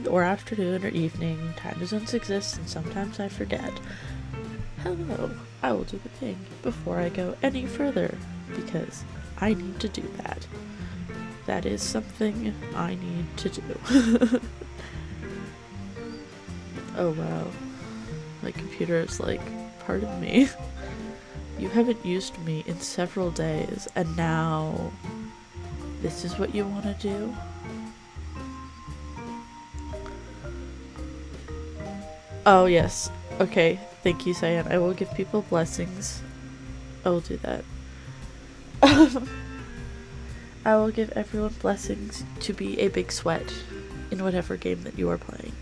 or afternoon or evening. Time zones exist and sometimes I forget. Hello, I will do the thing before I go any further because I need to do that. That is something I need to do. Oh wow. My computer is like, pardon me. You haven't used me in several days and now this is what you want to do? Oh yes. Okay. Thank you, Cyan. I will give people blessings. I will do that. I will give everyone blessings to be a big sweat in whatever game that you are playing.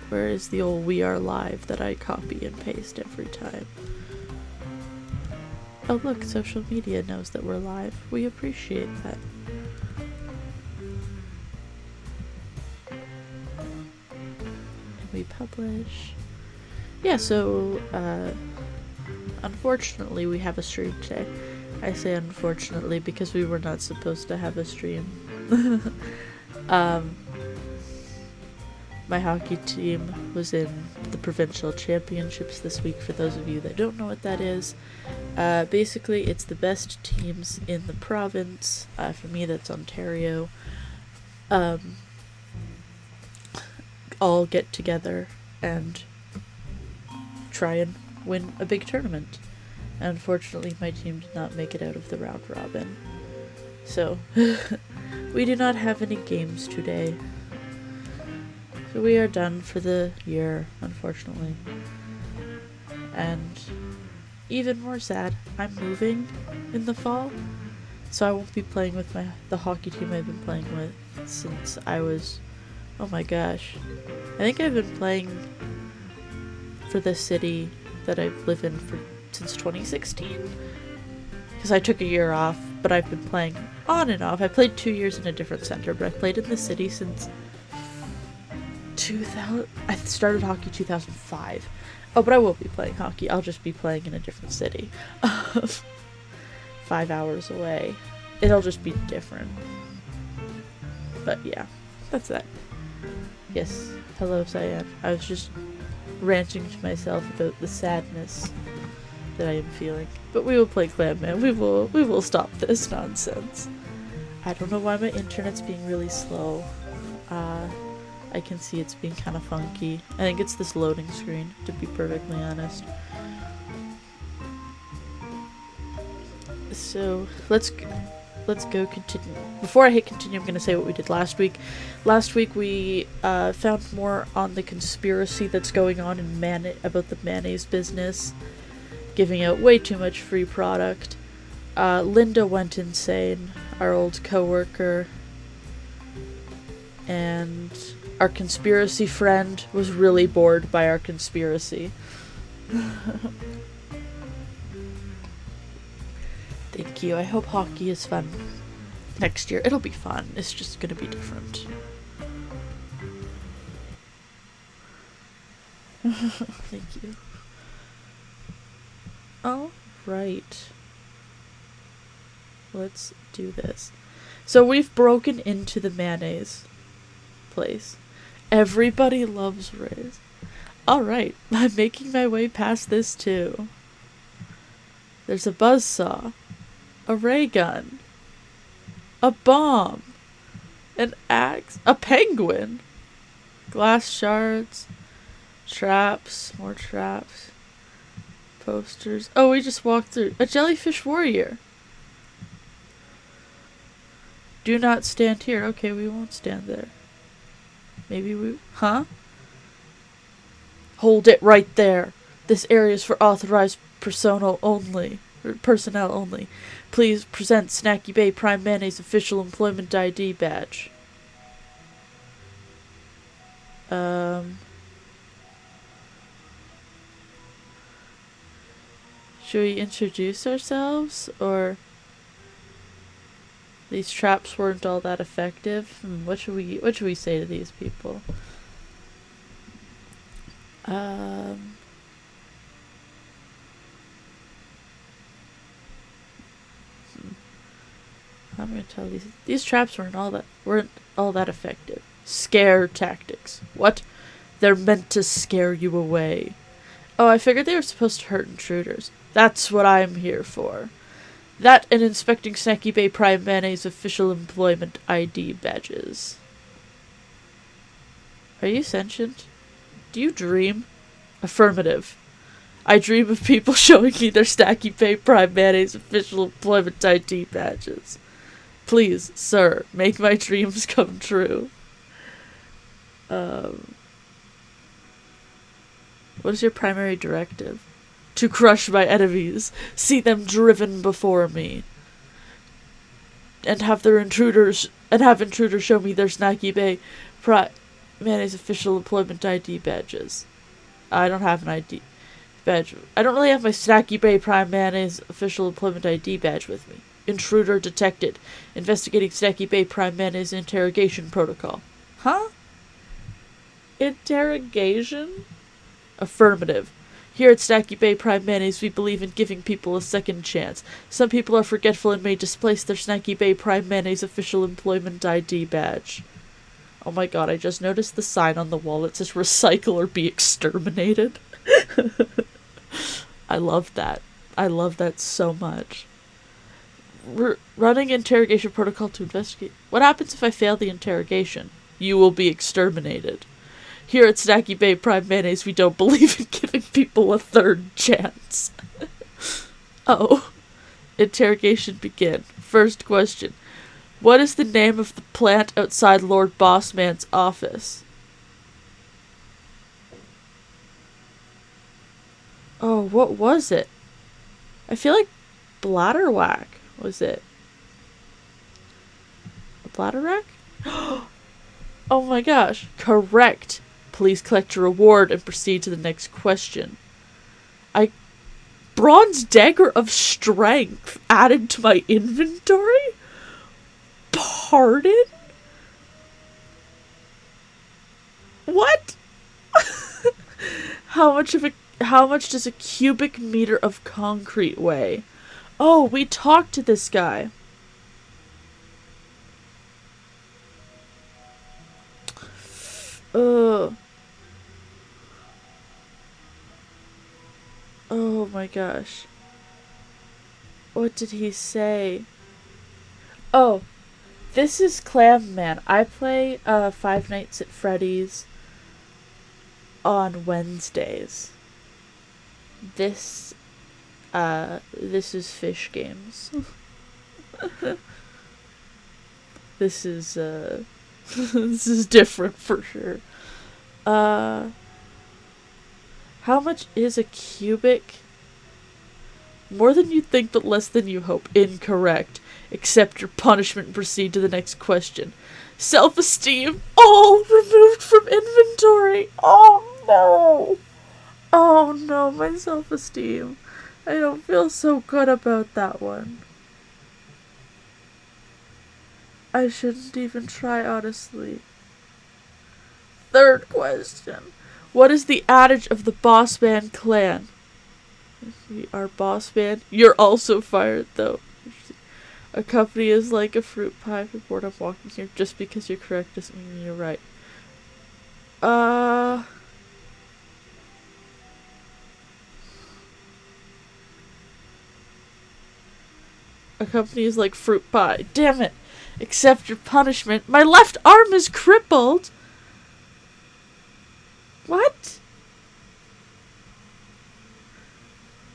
Where is the old "we are live" that I copy and paste every time? Oh look, social media knows that we're live. We appreciate that. And we publish. Yeah, so, unfortunately we have a stream today. I say unfortunately because we were not supposed to have a stream. My hockey team was in the provincial championships this week, for those of you that don't know what that is. Basically, it's the best teams in the province. For me, that's Ontario. All get together and try and win a big tournament. Unfortunately, my team did not make it out of the round robin. So, we do not have any games today. So we are done for the year, unfortunately. And even more sad, I'm moving in the fall, so I won't be playing with the hockey team I've been playing with since I was, oh my gosh, I think I've been playing for the city that I live in since 2016, because I took a year off, but I've been playing on and off. I played 2 years in a different center, but I've played in the city since 2000. I started hockey 2005. Oh, but I will be playing hockey. I'll just be playing in a different city. 5 hours away. It'll just be different. But yeah, that's that. Yes, hello Cyan. I was just ranting to myself about the sadness that I am feeling. But we will play Clam, man. We will stop this nonsense. I don't know why my internet's being really slow. I can see it's being kind of funky. I think it's this loading screen, to be perfectly honest. So, let's go continue. Before I hit continue, I'm going to say what we did last week. Last week we found more on the conspiracy that's going on in about the mayonnaise business, giving out way too much free product. Linda went insane, our old coworker, and our conspiracy friend was really bored by our conspiracy. Thank you. I hope hockey is fun next year. It'll be fun. It's just gonna be different. Thank you. All right. Let's do this. So we've broken into the mayonnaise place. Everybody loves Ray's. Alright, I'm making my way past this too. There's a buzzsaw, a ray gun, a bomb, an axe, a penguin, glass shards, traps, more traps, posters. Oh, we just walked through. A jellyfish warrior. Do not stand here. Okay, we won't stand there. Maybe we... Huh? Hold it right there. This area is for authorized personnel only. Please present Snacky Bay Prime Mayonnaise official employment ID badge. Should we introduce ourselves, or... These traps weren't all that effective. What should we say to these people? I'm gonna tell these traps weren't all that effective. Scare tactics. What? They're meant to scare you away. Oh, I figured they were supposed to hurt intruders. That's what I'm here for. That and inspecting Snacky Bay Prime Mayonnaise official employment ID badges. Are you sentient? Do you dream? Affirmative. I dream of people showing me their Snacky Bay Prime Mayonnaise official employment ID badges. Please, sir, make my dreams come true. What is your primary directive? To crush my enemies, see them driven before me, and have intruders show me their Snacky Bay Mayonnaise official employment ID badges. I don't have an ID badge. I don't really have my Snacky Bay Prime Mayonnaise official employment ID badge with me. Intruder detected. Investigating Snacky Bay Prime Mayonnaise interrogation protocol. Huh? Interrogation? Affirmative. Here at Snacky Bay Prime Mayonnaise, we believe in giving people a second chance. Some people are forgetful and may displace their Snacky Bay Prime Mayonnaise official employment ID badge. Oh my god, I just noticed the sign on the wall that says recycle or be exterminated. I love that. I love that so much. Running interrogation protocol to investigate. What happens if I fail the interrogation? You will be exterminated. Here at Snacky Bay Prime Mayonnaise, we don't believe in giving people a third chance. Oh. Interrogation begin. First question. What is the name of the plant outside Lord Bossman's office? Oh, what was it? I feel like Bladderwhack was it. A Bladderwhack? Oh my gosh. Correct. Please collect your reward and proceed to the next question. Bronze Dagger of Strength added to my inventory? Pardon? What? How much does a cubic meter of concrete weigh? Oh, we talked to this guy. Ugh. Oh my gosh. What did he say? Oh, this is Clam Man. I play Five Nights at Freddy's on Wednesdays. This is Fish Games. This is this is different for sure. How much is a cubic? More than you think, but less than you hope. Incorrect. Accept your punishment and proceed to the next question. Self-esteem. All removed from inventory. Oh no. Oh no, my self-esteem. I don't feel so good about that one. I shouldn't even try, honestly. Third question. What is the adage of the Bossman clan? Our boss man. You're also fired, though. A company is like a fruit pie. If you're bored of walking here, just because you're correct doesn't mean you're right. A company is like fruit pie. Damn it. Accept your punishment. My left arm is crippled. What?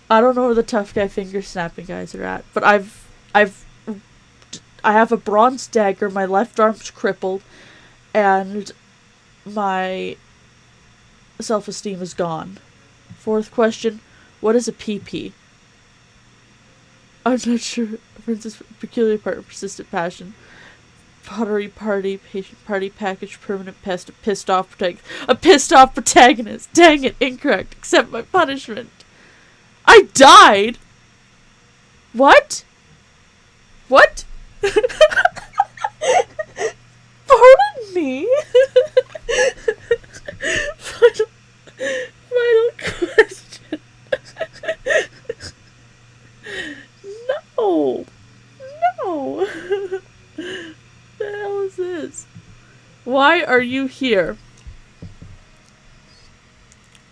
I don't know where the tough guy finger snapping guys are at, but I have a bronze dagger, my left arm's crippled, and my self-esteem is gone. Fourth question, what is a PP? I'm not sure. Princess, peculiar partner, persistent passion. Pottery party, patient party package, permanent pest, a pissed off protagonist. Dang it, incorrect. Accept my punishment. I died? What? What? Pardon me? Final question. No. No. The hell is this? Why are you here?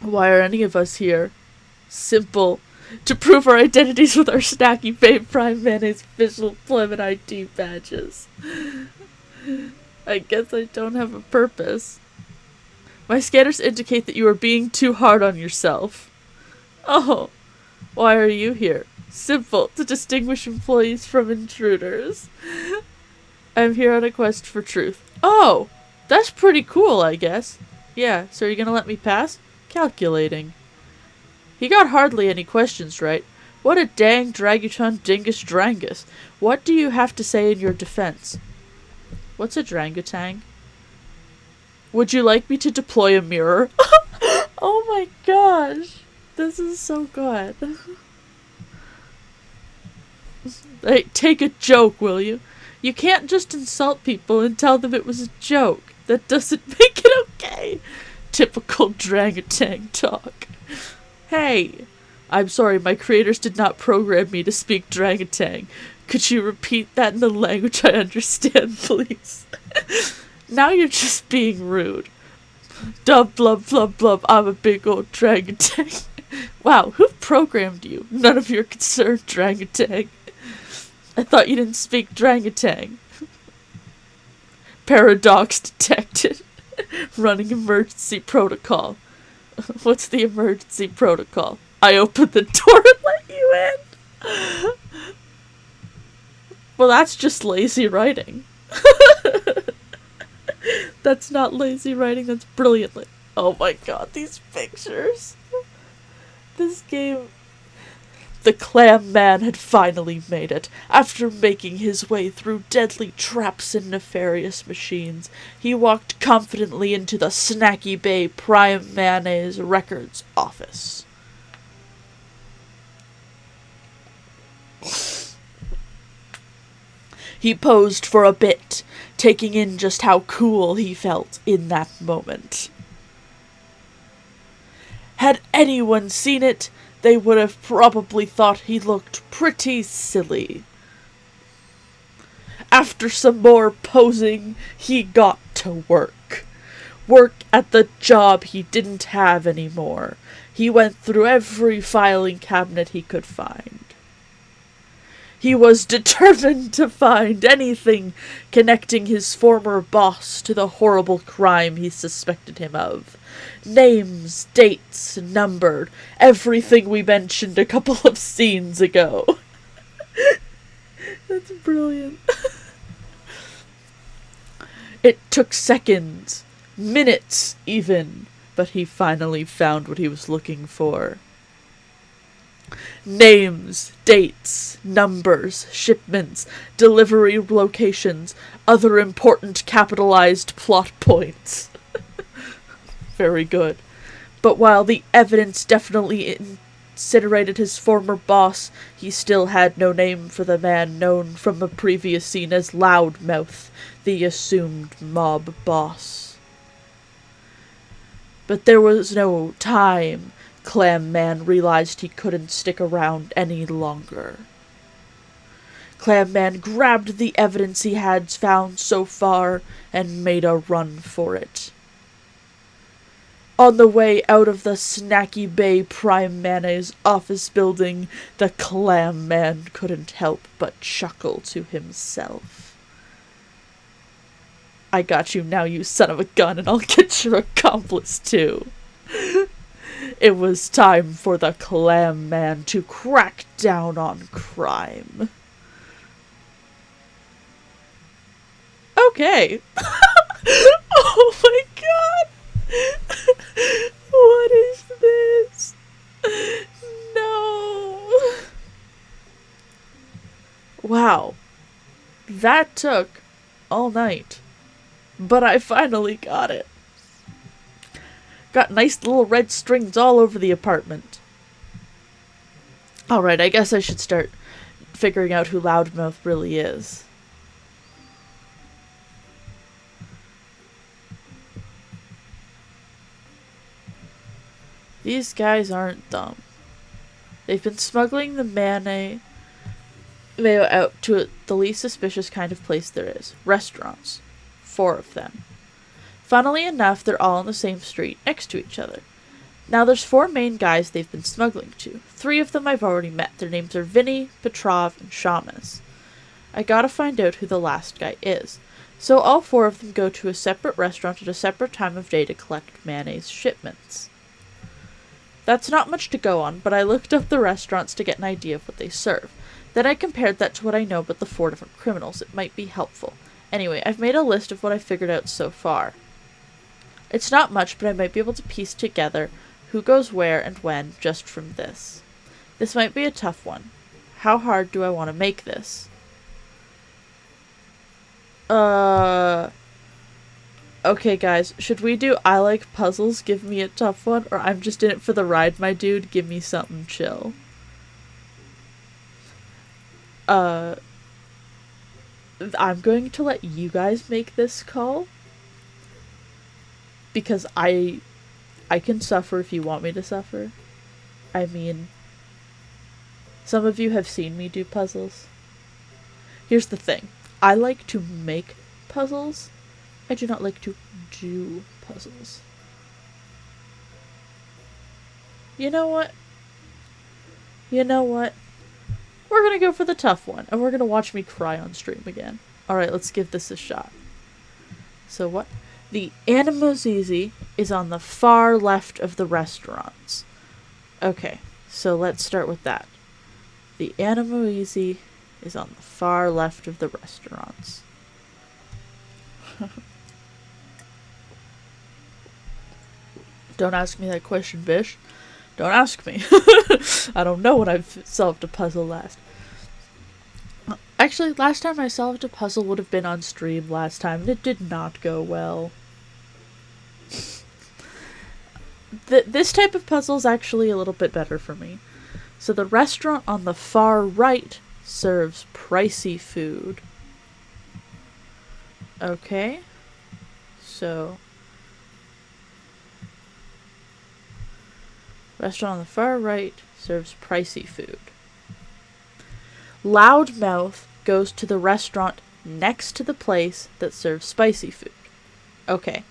Why are any of us here? Simple. To prove our identities with our snacky babe prime mayonnaise official employment ID badges. I guess I don't have a purpose. My scanners indicate that you are being too hard on yourself. Oh, why are you here? Simple. To distinguish employees from intruders. I'm here on a quest for truth. Oh, that's pretty cool, I guess. Yeah, so are you gonna let me pass? Calculating. He got hardly any questions right. What a dang Draguton dingus drangus. What do you have to say in your defense? What's a drangutang? Would you like me to deploy a mirror? Oh my gosh. This is so good. Hey, take a joke, will you? You can't just insult people and tell them it was a joke. That doesn't make it okay. Typical drangutang talk. Hey, I'm sorry, my creators did not program me to speak drangutang. Could you repeat that in the language I understand, please? Now you're just being rude. Dub blub blub blub, I'm a big old drangutang. Wow, who programmed you? None of your concern, drangutang. I thought you didn't speak drangutang. Paradox detected. Running emergency protocol. What's the emergency protocol? I opened the door and let you in. Well, that's just lazy writing. That's not lazy writing, that's brilliantly. Oh my god, these pictures. This game. The Clam Man had finally made it. After making his way through deadly traps and nefarious machines, he walked confidently into the Snacky Bay Prime Mayonnaise Records office. He posed for a bit, taking in just how cool he felt in that moment. Had anyone seen it, they would have probably thought he looked pretty silly. After some more posing, he got to work. Work at the job he didn't have anymore. He went through every filing cabinet he could find. He was determined to find anything connecting his former boss to the horrible crime he suspected him of. Names, dates, numbered, everything we mentioned a couple of scenes ago. That's brilliant. It took seconds, minutes even, but he finally found what he was looking for. Names, dates, numbers, shipments, delivery locations, other important capitalized plot points. Very good. But while the evidence definitely incinerated his former boss, he still had no name for the man known from a previous scene as Loudmouth, the assumed mob boss. But there was no time. Clam Man realized he couldn't stick around any longer. Clam Man grabbed the evidence he had found so far and made a run for it. On the way out of the Snacky Bay Prime Mayonnaise office building, the Clam Man couldn't help but chuckle to himself. I got you now, you son of a gun, and I'll get your accomplice too. It was time for the Clam Man to crack down on crime. Okay. Oh my god. What is this? No. Wow. That took all night. But I finally got it. Got nice little red strings all over the apartment. Alright, I guess I should start figuring out who Loudmouth really is. These guys aren't dumb. They've been smuggling the mayo out to the least suspicious kind of place there is. Restaurants. 4 of them. Funnily enough, they're all on the same street, next to each other. Now there's 4 main guys they've been smuggling to. 3 of them I've already met. Their names are Vinny, Petrov, and Shamus. I gotta find out who the last guy is. So all 4 of them go to a separate restaurant at a separate time of day to collect mayonnaise shipments. That's not much to go on, but I looked up the restaurants to get an idea of what they serve. Then I compared that to what I know about the 4 different criminals. It might be helpful. Anyway, I've made a list of what I've figured out so far. It's not much, but I might be able to piece together who goes where and when just from this. This might be a tough one. How hard do I want to make this? Okay, guys, should we do I like puzzles, give me a tough one, or I'm just in it for the ride, my dude, give me something chill? I'm going to let you guys make this call, because I can suffer if you want me to suffer. I mean, some of you have seen me do puzzles. Here's the thing. I like to make puzzles. I do not like to do puzzles. You know what? We're gonna go for the tough one, and we're gonna watch me cry on stream again. Alright, let's give this a shot. So what? The Animosizi is on the far left of the restaurants. Okay, so let's start with that. The Animosizi is on the far left of the restaurants. Don't ask me that question, bish. Don't ask me. I don't know when I've solved a puzzle last. Actually, last time I solved a puzzle would have been on stream last time, and it did not go well. This type of puzzle is actually a little bit better for me. So the restaurant on the far right serves pricey food. Okay. So restaurant on the far right serves pricey food. Loudmouth goes to the restaurant next to the place that serves spicy food. Okay.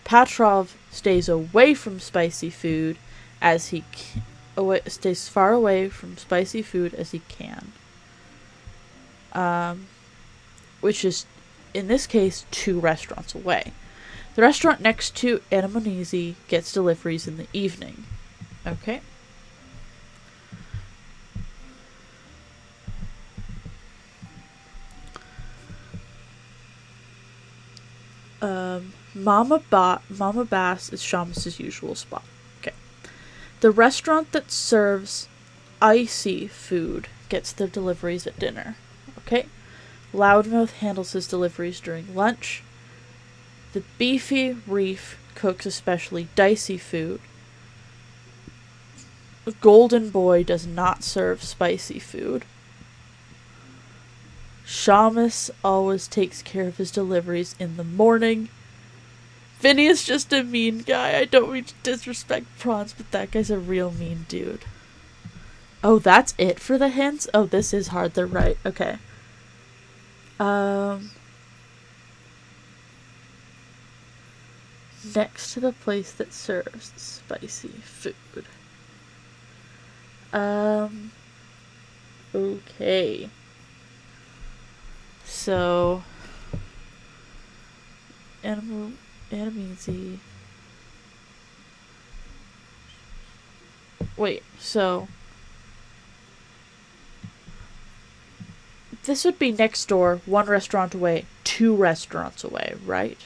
Petrov stays away from spicy food as he stays far away from spicy food as he can. Which is, in this case, 2 restaurants away. The restaurant next to Animosizi gets deliveries in the evening. Okay. Mama Bass is Shamus's usual spot. Okay. The restaurant that serves icy food gets their deliveries at dinner. Okay. Loudmouth handles his deliveries during lunch. The Beefy Reef cooks especially dicey food. The Golden Boy does not serve spicy food. Shamus always takes care of his deliveries in the morning. Vinny is just a mean guy. I don't mean to disrespect Prawns, but that guy's a real mean dude. Oh, that's it for the hints? Oh, this is hard. They're right. Okay. Next to the place that serves spicy food. Okay. So, Animosizi. Wait, so this would be next door, 1 restaurant away, 2 restaurants away, right?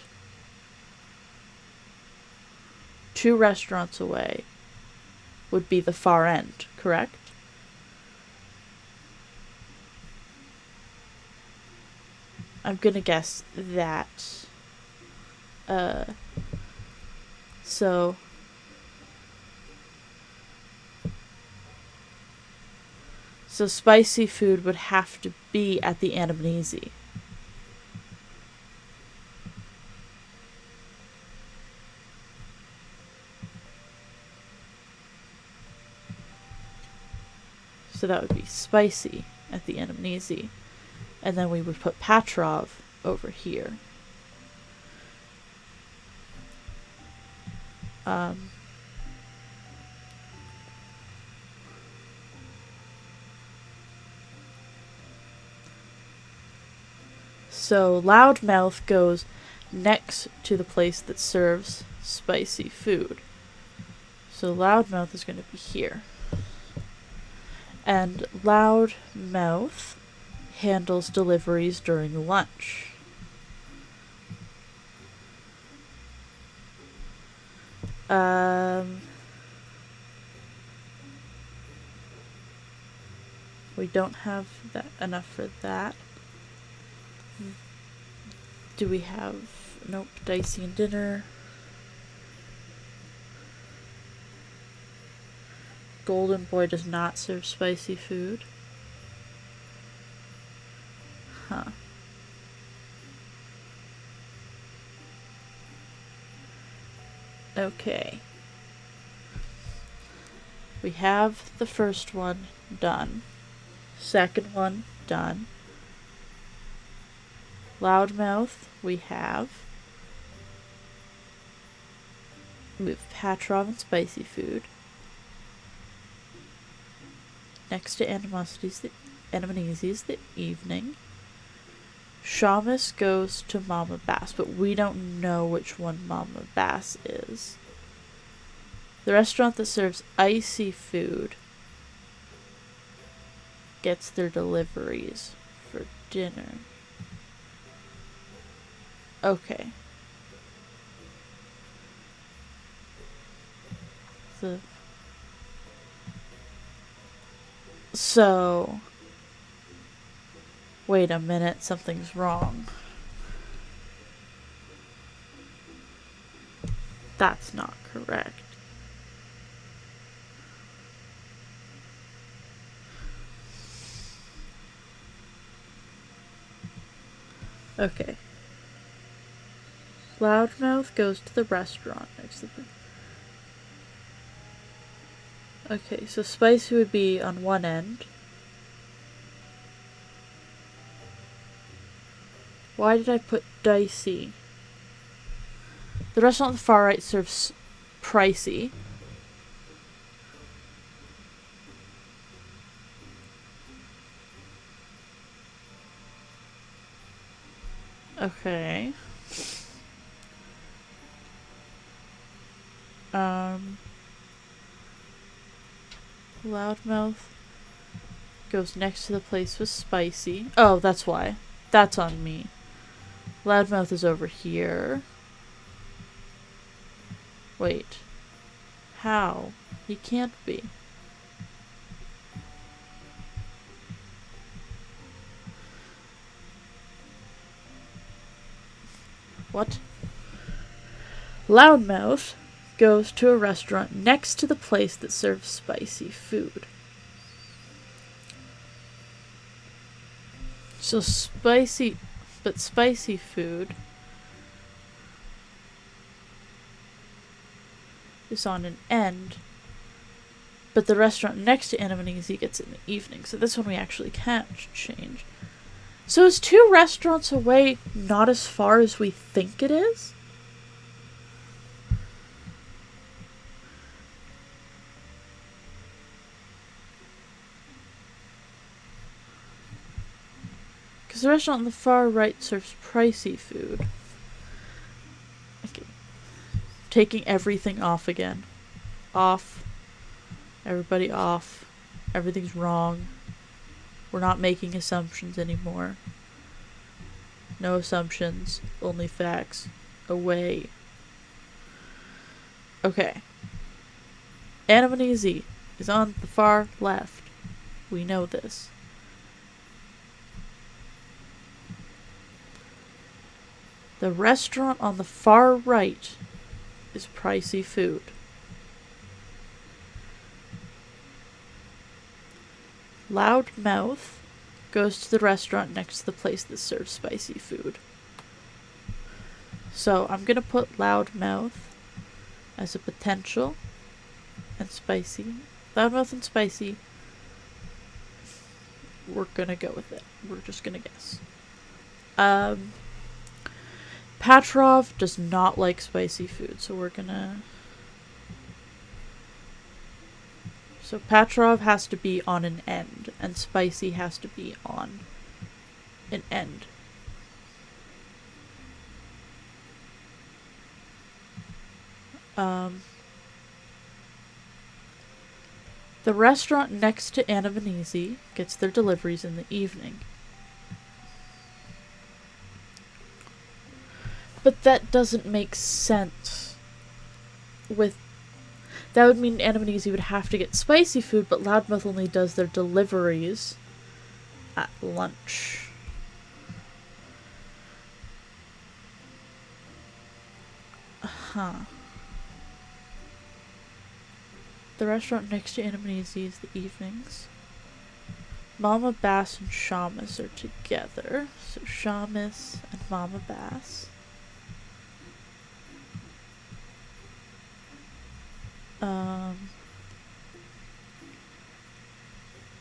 2 restaurants away would be the far end, correct? I'm gonna guess that. So spicy food would have to be at the Animosizi. So that would be spicy at the Animosizi. And then we would put Petrov over here. Um, so Loudmouth goes next to the place that serves spicy food. So Loudmouth is going to be here. And Loudmouth handles deliveries during lunch. We don't have that enough for that. Do we have... Nope, Dicey and dinner. Golden Boy does not serve spicy food. Huh. Okay. We have the first one done. Second one done. Loudmouth we have. We have Patrov and spicy food. Next to Animanese is the evening. Shamus goes to Mama Bass, but we don't know which one Mama Bass is. The restaurant that serves icy food gets their deliveries for dinner. Okay. So, wait a minute, something's wrong. That's not correct. Okay. Loudmouth goes to the restaurant next to the... Okay, so spicy would be on one end. Why did I put Dicey? The restaurant on the far right serves pricey. Okay. Loudmouth goes next to the place with spicy. Oh, that's why. That's on me. Loudmouth is over here. Wait. How? He can't be. What? Loudmouth goes to a restaurant next to the place that serves spicy food. So spicy food is on an end, but the restaurant next to Animanese gets it in the evening, so this one we actually can't change. So is 2 restaurants away not as far as we think it is? Because the restaurant on the far right serves pricey food. Okay. Taking everything off again. Off. Everybody off. Everything's wrong. We're not making assumptions anymore. No assumptions. Only facts. Away. Okay. Animanese is on the far left. We know this. The restaurant on the far right is pricey food. Loudmouth goes to the restaurant next to the place that serves spicy food. So I'm going to put Loudmouth as a potential and spicy. Loudmouth and spicy. We're going to go with it. We're just going to guess. Patrov does not like spicy food, so we're gonna So Petrov has to be on an end, and Spicy has to be on an end. The restaurant next to Anna Venezi gets their deliveries in the evening. But that doesn't make sense. That would mean Anna Venezi would have to get spicy food, but Loudmouth only does their deliveries at lunch. The restaurant next to Anna Venezi is the evenings. Mama Bass and Shamus are together. So Shamus and Mama Bass.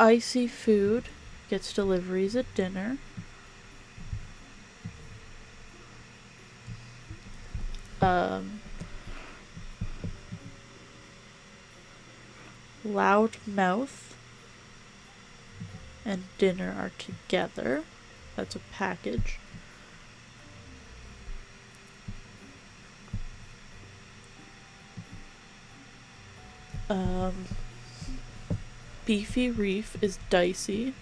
Icy Food gets deliveries at dinner. Loudmouth and dinner are together. That's a package. Beefy Reef is Dicey.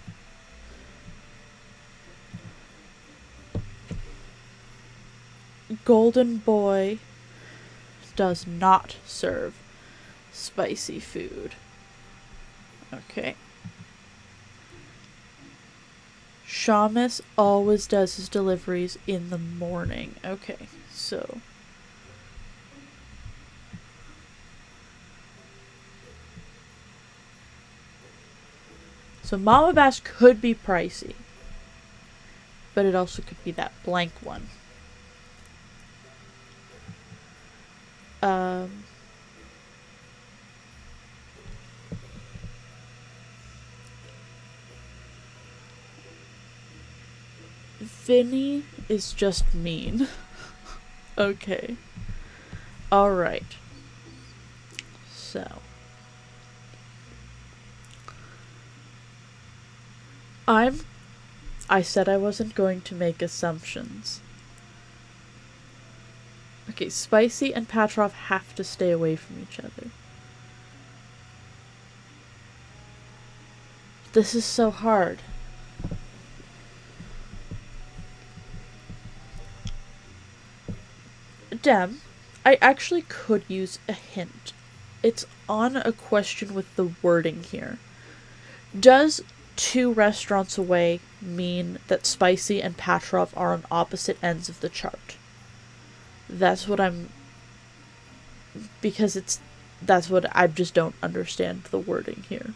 Golden Boy does not serve spicy food. Okay. Shamus always does his deliveries in the morning. Okay, so Mama Bass could be pricey, but it also could be that blank one. Vinny is just mean. Okay. Alright. So. I said I wasn't going to make assumptions. Okay, Spicy and Petrov have to stay away from each other. This is so hard. Dem, I actually could use a hint. It's on a question with the wording here. Does 2 restaurants away mean that Spicy and Petrov are on opposite ends of the chart? That's what that's what I just don't understand the wording here.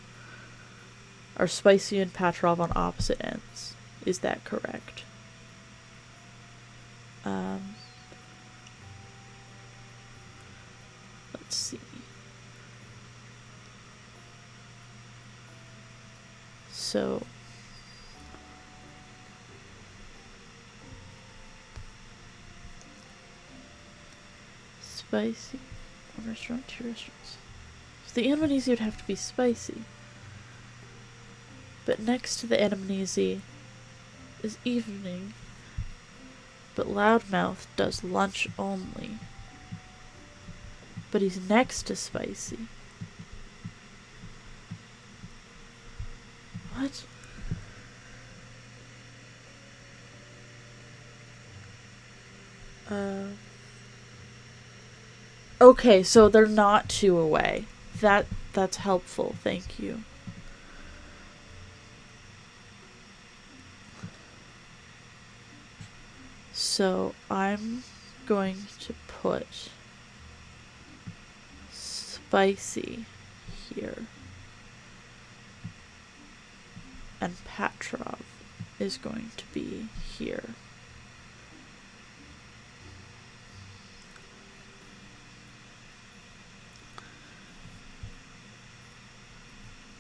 Are Spicy and Petrov on opposite ends? Is that correct? Let's see. So Spicy, 1 restaurant, 2 restaurants. So the Anamnesi would have to be spicy. But next to the Anamnesi is evening. But Loudmouth does lunch only. But he's next to spicy. What? Okay, so they're not 2 away. That's helpful, thank you. So I'm going to put Spicy here. And Petrov is going to be here.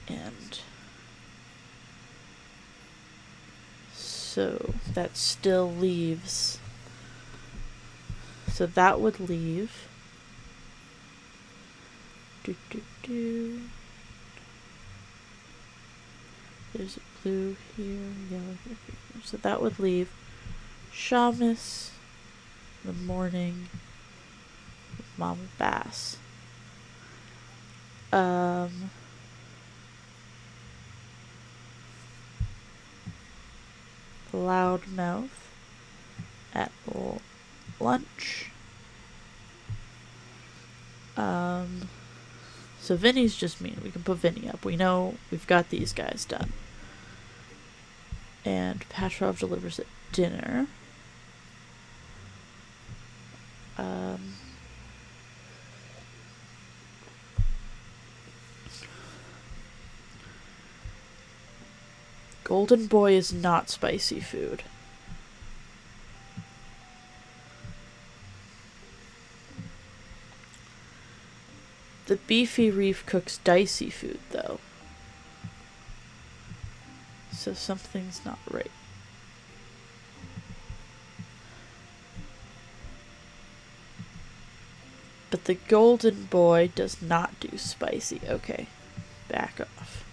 And so that still leaves. So that would leave. There's a blue here, yellow here, here. So that would leave Shamus in the morning with Mama Bass. Loudmouth at lunch. So Vinny's just mean. We can put Vinny up. We know we've got these guys done. And Patrov delivers at dinner. Golden Boy is not spicy food. The Beefy Reef cooks dicey food, though. So something's not right. But the Golden Boy does not do spicy. Okay, back off.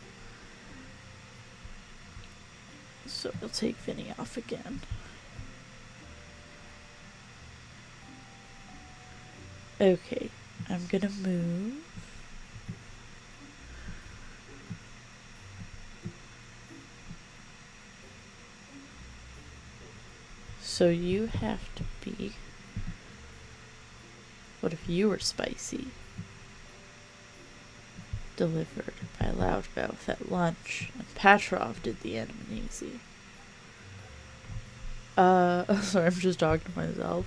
So we'll take Vinny off again. Okay, I'm gonna move. So you have to be... What if you were spicy? Delivered by Loudmouth at lunch, and Patrov did the Anamnesi. Sorry, I'm just talking to myself.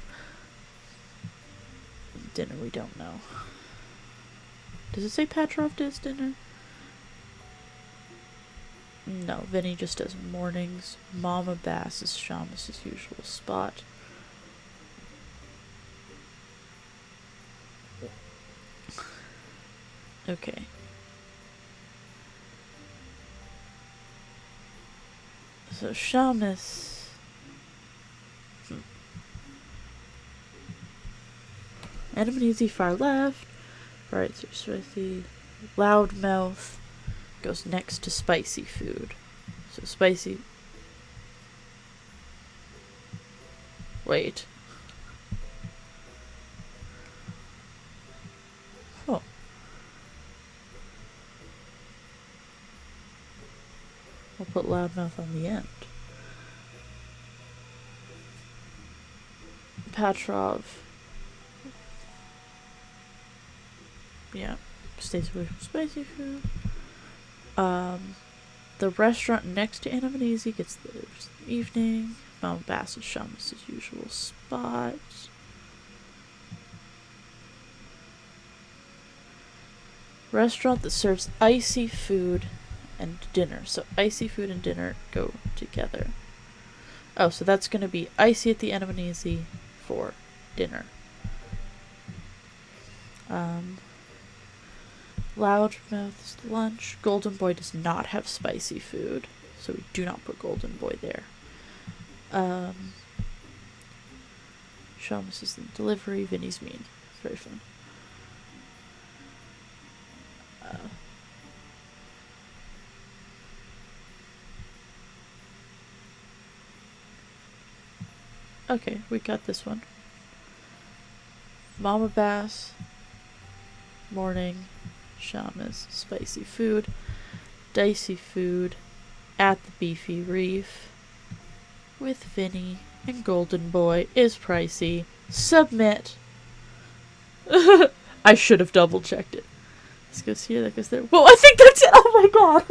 Dinner, we don't know. Does it say Patrov does dinner? No, Vinny just does mornings. Mama Bass is Shamus' usual spot. Okay. So Shamus... Anamnesi far left. Right, so spicy. Loudmouth goes next to spicy food. So spicy... Wait. Oh. We'll put Loudmouth on the end. Patrov. Yeah, stays away from spicy food. The restaurant next to Anamnesi gets the evening. Mama Bass is Shamus' usual spot. Restaurant that serves icy food and dinner. So icy food and dinner go together. Oh, so that's going to be icy at the Anamnesi for dinner. Loudmouth's lunch. Golden Boy does not have spicy food, so we do not put Golden Boy there. Shamus is the delivery. Vinny's mean. Very fun. Okay, we got this one. Mama Bass. Morning. Shamus. Spicy food. Dicey food. At the Beefy Reef. With Vinny. And Golden Boy is pricey. Submit. I should have double checked it. This goes here, that goes there. Whoa, I think that's it! Oh my god!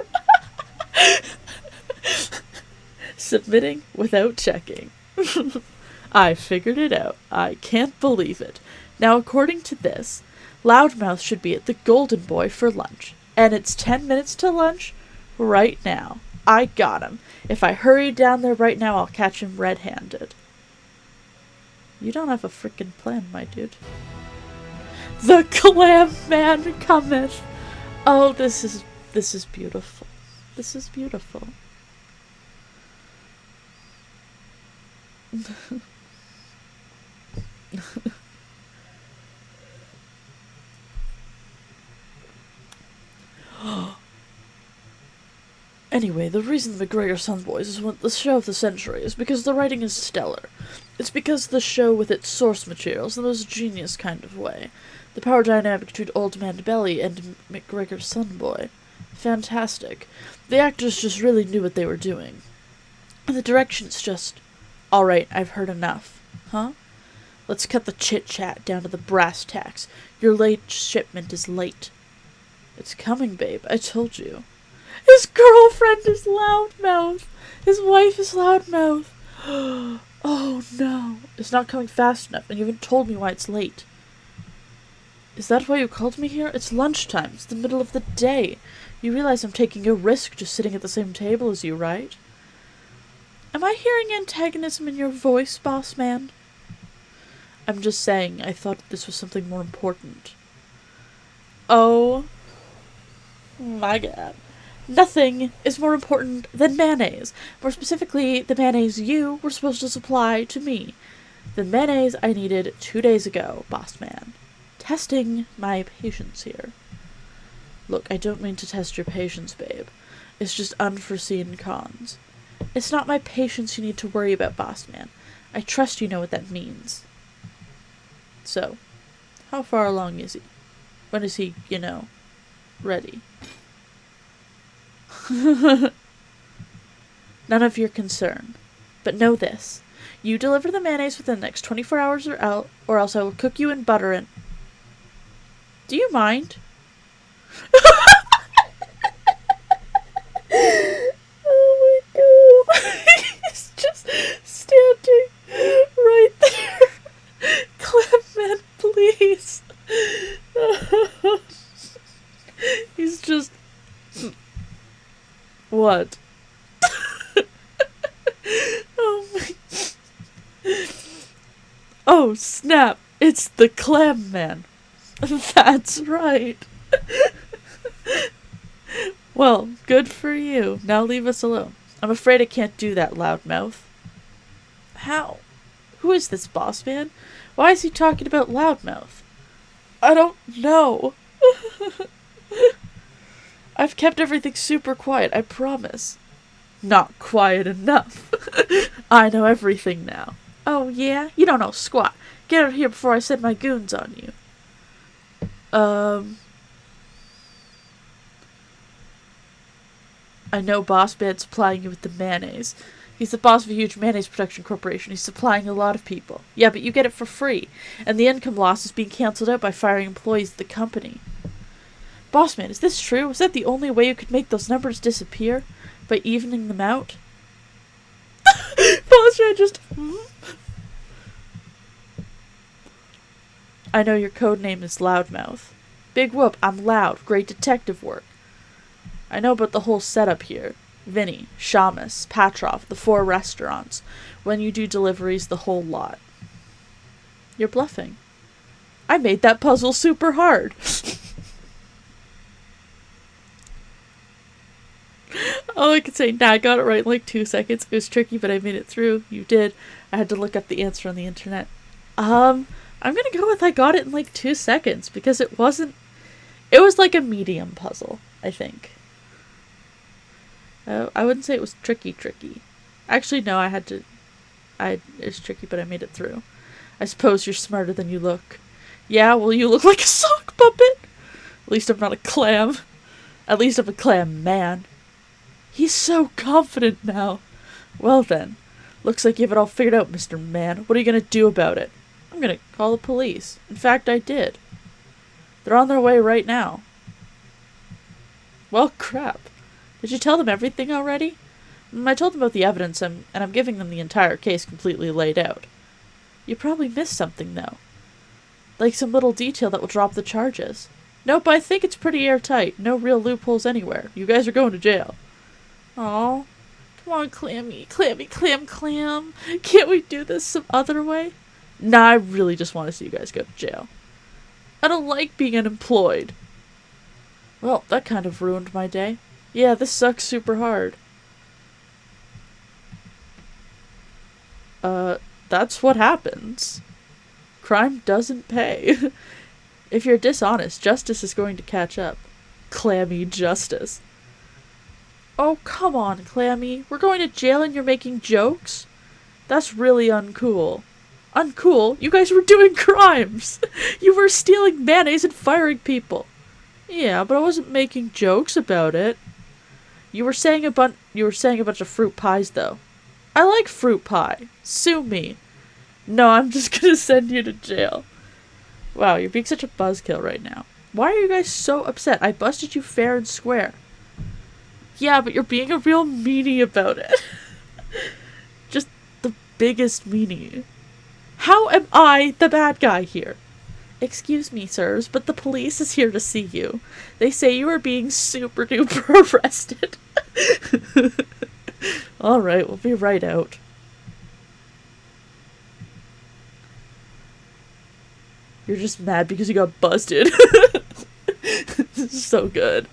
Submitting without checking. I figured it out. I can't believe it. Now, according to this, Loudmouth should be at the Golden Boy for lunch. And it's 10 minutes to lunch right now. I got him. If I hurry down there right now, I'll catch him red-handed. You don't have a frickin' plan, my dude. The Clam Man cometh. Oh, this is beautiful. This is beautiful. Anyway, the reason the McGregor Sun Boys is the show of the century is because the writing is stellar. It's because the show with its source materials in the most genius kind of way. The power dynamic between Old Man Belly and McGregor Sun Boy. Fantastic. The actors just really knew what they were doing. And the direction's just, alright, I've heard enough. Huh? Let's cut the chit-chat down to the brass tacks. Your late shipment is late. It's coming, babe. I told you. His girlfriend is Loudmouth. His wife is Loudmouth. Oh, no. It's not coming fast enough, and you haven't told me why it's late. Is that why you called me here? It's lunchtime. It's the middle of the day. You realize I'm taking a risk just sitting at the same table as you, right? Am I hearing antagonism in your voice, boss man? I'm just saying, I thought this was something more important. Oh my god. Nothing is more important than mayonnaise. More specifically, the mayonnaise you were supposed to supply to me. The mayonnaise I needed 2 days ago, boss man. Testing my patience here. Look, I don't mean to test your patience, babe. It's just unforeseen cons. It's not my patience you need to worry about, boss man. I trust you know what that means. So, how far along is he? When is he, ready? None of your concern. But know this. You deliver the mayonnaise within the next 24 hours or else I will cook you in butter and... Do you mind? Oh my god. He's just standing right there. Clam man, please. He's just... What? Oh my... Oh, snap. It's the Clam man. That's right. Well, good for you. Now leave us alone. I'm afraid I can't do that, Loudmouth. How? Who is this boss man? Why is he talking about Loudmouth? I don't know. I've kept everything super quiet, I promise. Not quiet enough. I know everything now. Oh, yeah? You don't know squat. Get out of here before I send my goons on you. I know Boss Man's supplying you with the mayonnaise. He's the boss of a huge mayonnaise production corporation. He's supplying a lot of people. Yeah, but you get it for free. And the income loss is being cancelled out by firing employees at the company. Boss Man, is this true? Is that the only way you could make those numbers disappear? By evening them out? Boss Man just... I know your code name is Loudmouth. Big whoop, I'm loud. Great detective work. I know about the whole setup here. Vinny, Shamus, Patrov, the 4 restaurants. When you do deliveries, the whole lot. You're bluffing. I made that puzzle super hard. All I could say, nah, I got it right in like 2 seconds. It was tricky, but I made it through. You did. I had to look up the answer on the internet. I'm gonna go with I got it in like 2 seconds, because it wasn't... It was like a medium puzzle, I think. I wouldn't say it was tricky. Actually, no, it's tricky, but I made it through. I suppose you're smarter than you look. Yeah, well, you look like a sock puppet. At least I'm not a clam. At least I'm a clam man. He's so confident now. Well then, looks like you have it all figured out, Mr. Man. What are you gonna do about it? I'm gonna call the police. In fact, I did. They're on their way right now. Well, crap. Did you tell them everything already? I told them about the evidence, and I'm giving them the entire case completely laid out. You probably missed something, though. Like some little detail that will drop the charges. Nope, I think it's pretty airtight. No real loopholes anywhere. You guys are going to jail. Aw. Come on, Clammy. Clam. Can't we do this some other way? Nah, I really just want to see you guys go to jail. I don't like being unemployed. Well, that kind of ruined my day. Yeah, this sucks super hard. That's what happens. Crime doesn't pay. If you're dishonest, justice is going to catch up. Clammy justice. Oh, come on, Clammy. We're going to jail and you're making jokes? That's really uncool. Uncool? You guys were doing crimes! You were stealing mayonnaise and firing people. Yeah, but I wasn't making jokes about it. You were saying a bunch of fruit pies, though. I like fruit pie. Sue me. No, I'm just gonna send you to jail. Wow, you're being such a buzzkill right now. Why are you guys so upset? I busted you fair and square. Yeah, but you're being a real meanie about it. Just the biggest meanie. How am I the bad guy here? Excuse me, sirs, but the police is here to see you. They say you are being super duper arrested. Alright, we'll be right out. You're just mad because you got busted. This is so good.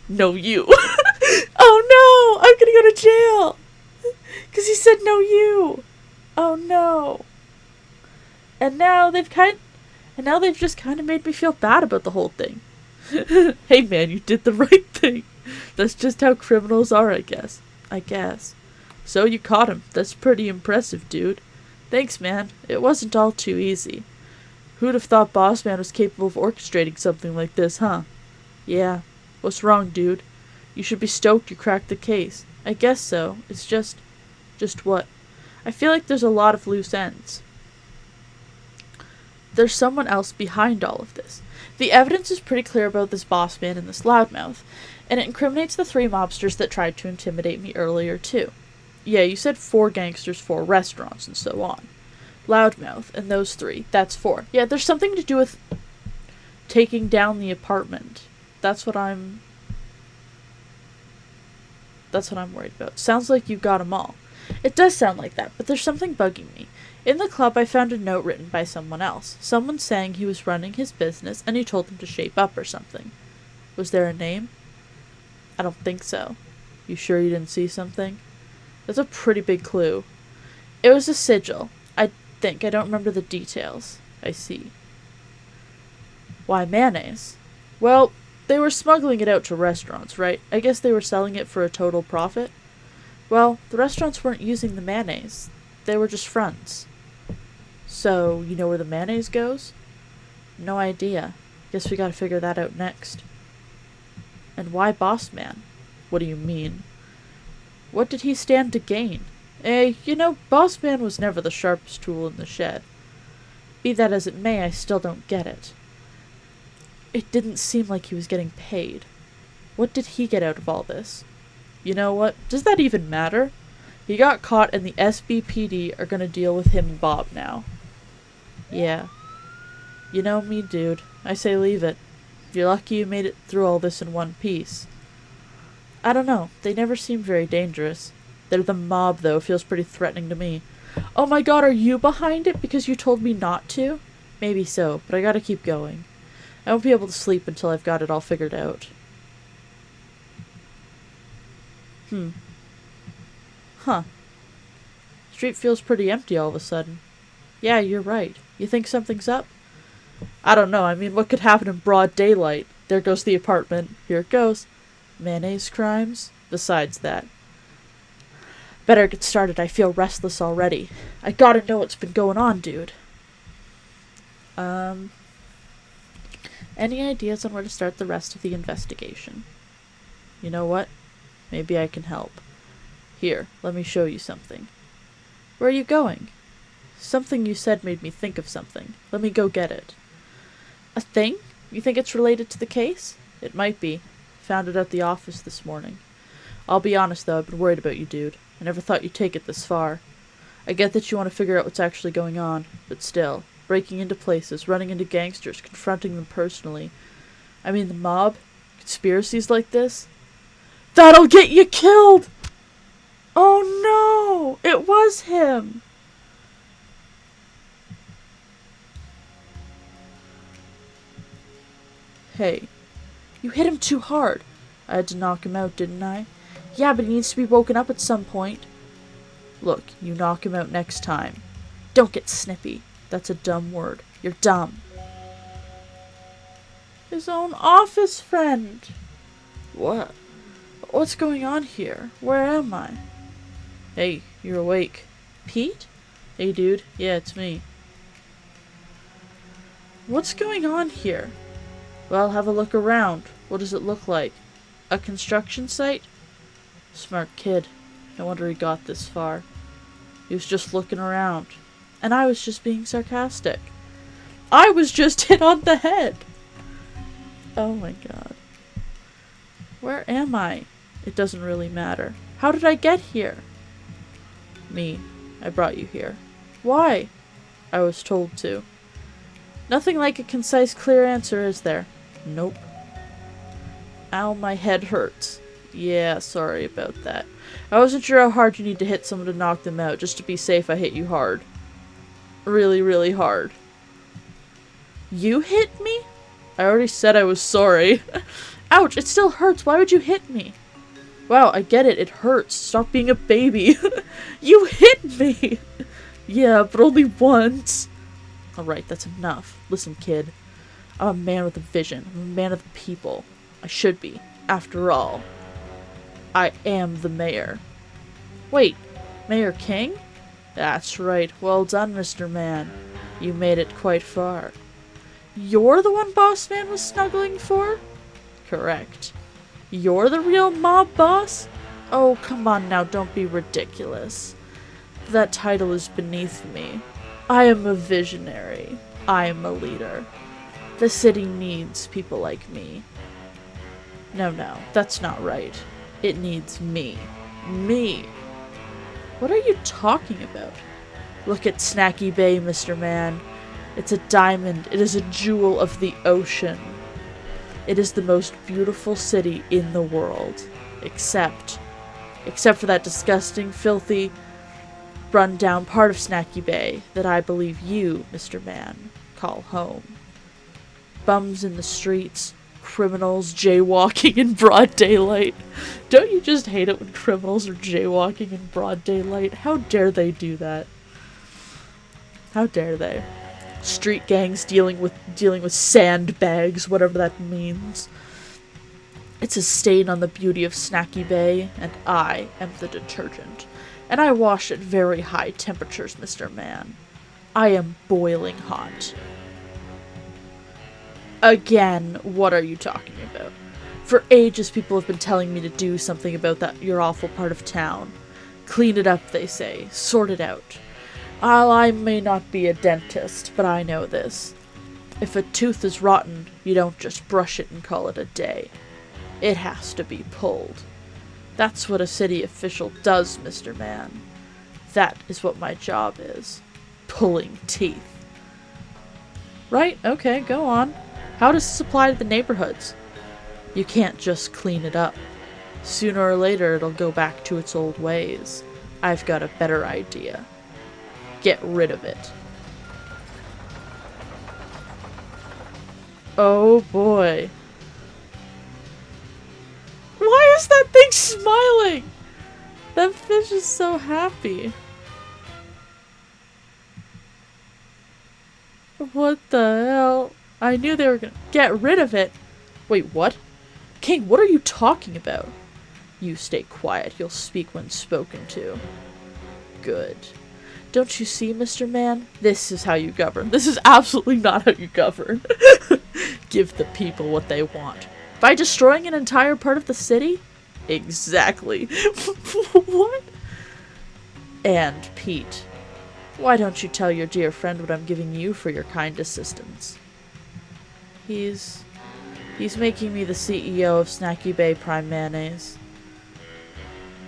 No, you. Oh no! I'm gonna go to jail! Because he said no, you. Oh no. And now they've just kind of made me feel bad about the whole thing. Hey man, you did the right thing. That's just how criminals are, I guess. So you caught him. That's pretty impressive, dude. Thanks, man. It wasn't all too easy. Who'd have thought Boss Man was capable of orchestrating something like this, huh? Yeah. What's wrong, dude? You should be stoked you cracked the case. I guess so. It's just what? I feel like there's a lot of loose ends. There's someone else behind all of this. The evidence is pretty clear about this boss man and this loudmouth, and it incriminates the 3 mobsters that tried to intimidate me earlier, too. Yeah, you said 4 gangsters, 4 restaurants, and so on. Loudmouth, and those 3, that's 4. Yeah, there's something to do with taking down the apartment. That's what I'm worried about. Sounds like you got them all. It does sound like that, but there's something bugging me. In the club, I found a note written by someone else. Someone saying he was running his business and he told them to shape up or something. Was there a name? I don't think so. You sure you didn't see something? That's a pretty big clue. It was a sigil. I think. I don't remember the details. I see. Why mayonnaise? Well, they were smuggling it out to restaurants, right? I guess they were selling it for a total profit. Well, the restaurants weren't using the mayonnaise. They were just fronts. So, you know where the mayonnaise goes? No idea. Guess we gotta figure that out next. And why Boss Man? What do you mean? What did he stand to gain? Boss Man was never the sharpest tool in the shed. Be that as it may, I still don't get it. It didn't seem like he was getting paid. What did he get out of all this? You know what? Does that even matter? He got caught and the SBPD are gonna deal with him and Bob now. Yeah. You know me, dude. I say leave it. You're lucky you made it through all this in one piece. I don't know. They never seem very dangerous. They're the mob, though. Feels pretty threatening to me. Oh my god, are you behind it because you told me not to? Maybe so, but I gotta keep going. I won't be able to sleep until I've got it all figured out. Huh. Street feels pretty empty all of a sudden. Yeah, you're right. You think something's up? I don't know. I mean, what could happen in broad daylight? There goes the apartment. Here it goes. Mayonnaise crimes? Besides that. Better get started. I feel restless already. I gotta know what's been going on, dude. Any ideas on where to start the rest of the investigation? You know what? Maybe I can help. Here, let me show you something. Where are you going? Something you said made me think of something. Let me go get it. A thing? You think it's related to the case? It might be. Found it at the office this morning. I'll be honest, though, I've been worried about you, dude. I never thought you'd take it this far. I get that you want to figure out what's actually going on, but still, breaking into places, running into gangsters, confronting them personally. I mean, the mob? Conspiracies like this? That'll get you killed! Oh no! It was him! Hey, you hit him too hard. I had to knock him out, didn't I? Yeah, but he needs to be woken up at some point. Look, you knock him out next time. Don't get snippy. That's a dumb word. You're dumb. His own office friend. What? What's going on here? Where am I? Hey, you're awake. Pete? Hey, dude. Yeah, it's me. What's going on here? Well, have a look around. What does it look like? A construction site? Smart kid. No wonder he got this far. He was just looking around. And I was just being sarcastic. I was just hit on the head! Oh my god. Where am I? It doesn't really matter. How did I get here? Me. I brought you here. Why? I was told to. Nothing like a concise, clear answer, is there? Nope. Ow, my head hurts. Yeah, sorry about that. I wasn't sure how hard you need to hit someone to knock them out. Just to be safe, I hit you hard. Really, really hard. You hit me? I already said I was sorry. Ouch, it still hurts. Why would you hit me? Wow, I get it. It hurts. Stop being a baby. You hit me! Yeah, but only once. Alright, that's enough. Listen, kid. I'm a man with a vision. I'm a man of the people. I should be. After all, I am the mayor. Wait, Mayor King? That's right. Well done, Mr. Man. You made it quite far. You're the one Boss Man was snuggling for? Correct. You're the real mob boss? Oh, come on now, don't be ridiculous. That title is beneath me. I am a visionary. I am a leader. The city needs people like me. No, that's not right. It needs me. Me. What are you talking about? Look at Snacky Bay, Mr. Man. It's a diamond. It is a jewel of the ocean. It is the most beautiful city in the world. Except for that disgusting, filthy, run-down part of Snacky Bay that I believe you, Mr. Man, call home. Bums in the streets, criminals jaywalking in broad daylight. Don't you just hate it when criminals are jaywalking in broad daylight? How dare they do that? How dare they? Street gangs dealing with sandbags, whatever that means. It's a stain on the beauty of Snacky Bay, and I am the detergent. And I wash at very high temperatures, Mr. Man. I am boiling hot. Again, what are you talking about? For ages people have been telling me to do something about your awful part of town. Clean it up, they say. Sort it out. I may not be a dentist, but I know this. If a tooth is rotten, you don't just brush it and call it a day. It has to be pulled. That's what a city official does, Mr. Man. That is what my job is. Pulling teeth. Right, okay, go on. How does this apply to the neighborhoods? You can't just clean it up. Sooner or later it'll go back to its old ways. I've got a better idea. Get rid of it. Oh boy. Why is that thing smiling? That fish is so happy. What the hell? I knew they were gonna get rid of it. Wait, what? King, what are you talking about? You stay quiet. You'll speak when spoken to. Good. Don't you see, Mr. Man? This is how you govern. This is absolutely not how you govern. Give the people what they want. By destroying an entire part of the city? Exactly. What? And, Pete, why don't you tell your dear friend what I'm giving you for your kind assistance? He's making me the CEO of Snacky Bay Prime Mayonnaise.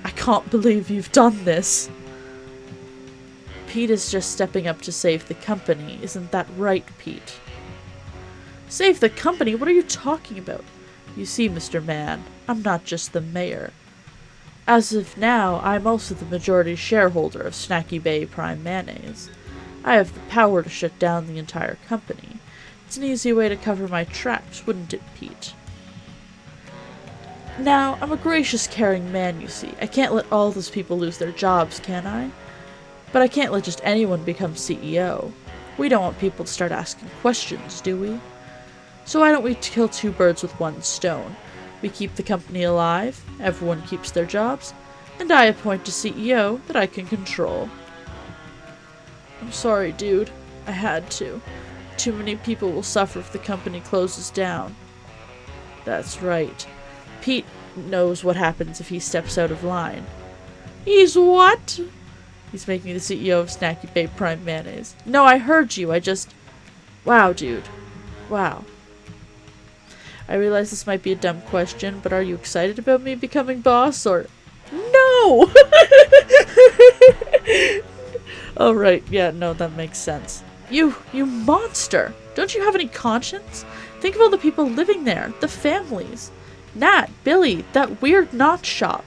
I can't believe you've done this. Pete is just stepping up to save the company. Isn't that right, Pete? Save the company? What are you talking about? You see, Mr. Man, I'm not just the mayor. As of now, I'm also the majority shareholder of Snacky Bay Prime Mayonnaise. I have the power to shut down the entire company. It's an easy way to cover my tracks, wouldn't it, Pete? Now, I'm a gracious, caring man, you see. I can't let all those people lose their jobs, can I? But I can't let just anyone become CEO. We don't want people to start asking questions, do we? So why don't we kill two birds with one stone? We keep the company alive, everyone keeps their jobs, and I appoint a CEO that I can control. I'm sorry, dude. I had to. Too many people will suffer if the company closes down. That's right. Pete knows what happens if he steps out of line. He's what? He's making the CEO of Snacky Babe Prime Mayonnaise. No, I heard you. Wow, dude. Wow. I realize this might be a dumb question, but are you excited about me becoming boss, or... No! Oh, right. Yeah, no, that makes sense. You monster! Don't you have any conscience? Think of all the people living there, the families. Nat, Billy, that weird knot shop.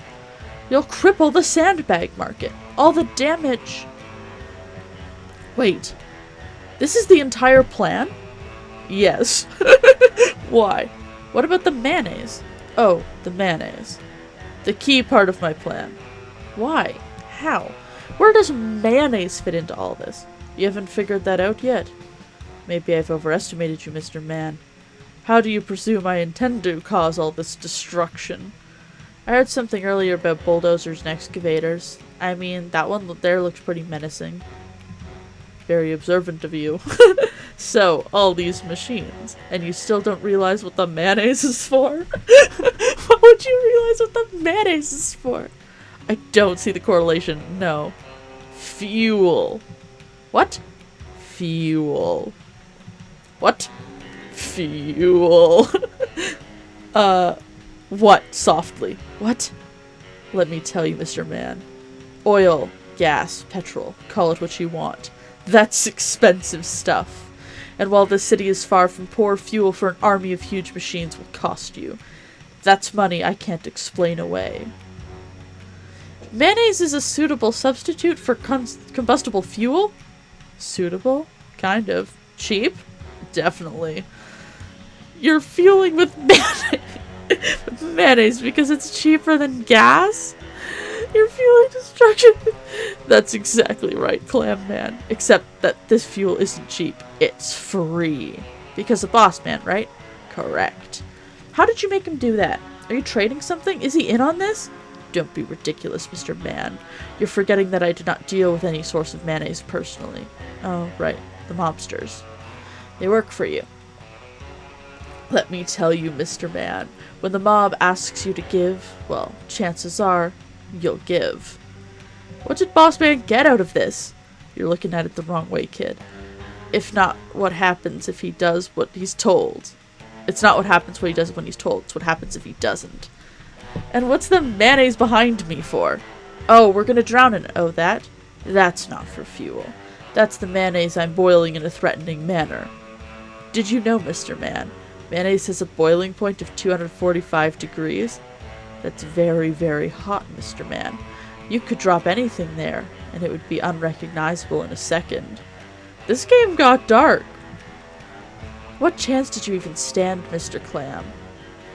You'll cripple the sandbag market. All the damage. Wait. This is the entire plan? Yes. Why? What about the mayonnaise? Oh, the mayonnaise. The key part of my plan. Why? How? Where does mayonnaise fit into all this? You haven't figured that out yet. Maybe I've overestimated you, Mr. Man. How do you presume I intend to cause all this destruction? I heard something earlier about bulldozers and excavators. I mean, that one there looks pretty menacing. Very observant of you. So, all these machines, and you still don't realize what the mayonnaise is for? Why would you realize what the mayonnaise is for? I don't see the correlation, no. Fuel. What? Fuel. What? Fuel. What? Softly. What? Let me tell you, Mr. Man. Oil, gas, petrol, call it what you want. That's expensive stuff. And while this city is far from poor, fuel for an army of huge machines will cost you. That's money I can't explain away. Mayonnaise is a suitable substitute for combustible fuel? Suitable? Kind of. Cheap? Definitely. You're fueling with mayonnaise because it's cheaper than gas? You're fueling destruction. That's exactly right, Clam Man. Except that this fuel isn't cheap. It's free. Because the boss man, right? Correct. How did you make him do that? Are you trading something? Is he in on this? Don't be ridiculous, Mr. Man. You're forgetting that I do not deal with any source of mayonnaise personally. Oh, right. The mobsters. They work for you. Let me tell you, Mr. Man. When the mob asks you to give, well, chances are you'll give. What did Boss Man get out of this? You're looking at it the wrong way, kid. If not, what happens if he does what he's told? It's not what happens when he does it when he's told. It's what happens if he doesn't. And what's the mayonnaise behind me for? Oh, we're gonna drown in it. Oh, that? That's not for fuel. That's the mayonnaise I'm boiling in a threatening manner. Did you know, Mr. Man, mayonnaise has a boiling point of 245 degrees? That's very, very hot, Mr. Man. You could drop anything there, and it would be unrecognizable in a second. This game got dark. What chance did you even stand, Mr. Clam?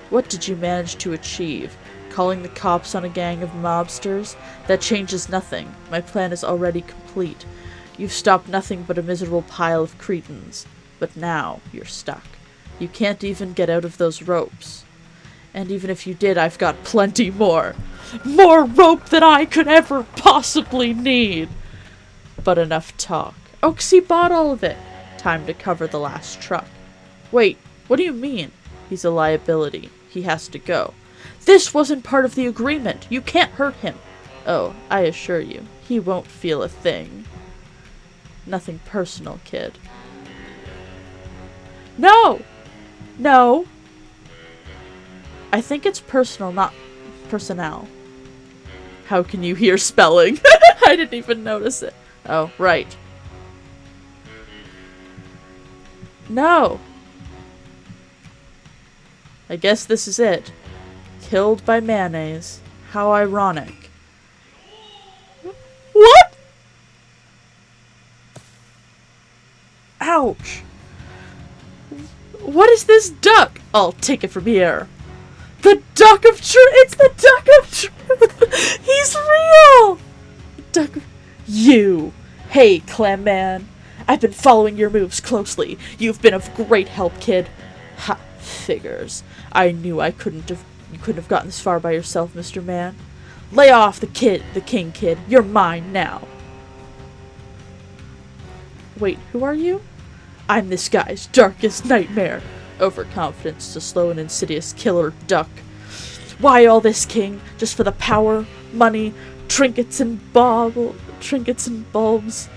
What did you manage to achieve? Calling the cops on a gang of mobsters? That changes nothing. My plan is already complete. You've stopped nothing but a miserable pile of cretins. But now you're stuck. You can't even get out of those ropes. And even if you did, I've got plenty more. More rope than I could ever possibly need. But enough talk. Oh, 'cause he bought all of it. Time to cover the last truck. Wait, what do you mean? He's a liability. He has to go. This wasn't part of the agreement. You can't hurt him. Oh, I assure you, he won't feel a thing. Nothing personal, kid. No! No! I think it's personal, not personnel. How can you hear spelling? I didn't even notice it. Oh, right. No! I guess this is it. Killed by mayonnaise. How ironic. What? Ouch. What is this duck? I'll take it from here. The duck of truth! It's the duck of truth! He's real! Duck of... You! Hey, Clam Man. I've been following your moves closely. You've been of great help, kid. Ha! Figures. I knew I couldn't have You couldn't have gotten this far by yourself, Mr. Man. Lay off the king kid. You're mine now. Wait, who are you? I'm this guy's darkest nightmare. Overconfidence to slow an insidious killer duck. Why all this, king? Just for the power, money, trinkets and bulbs.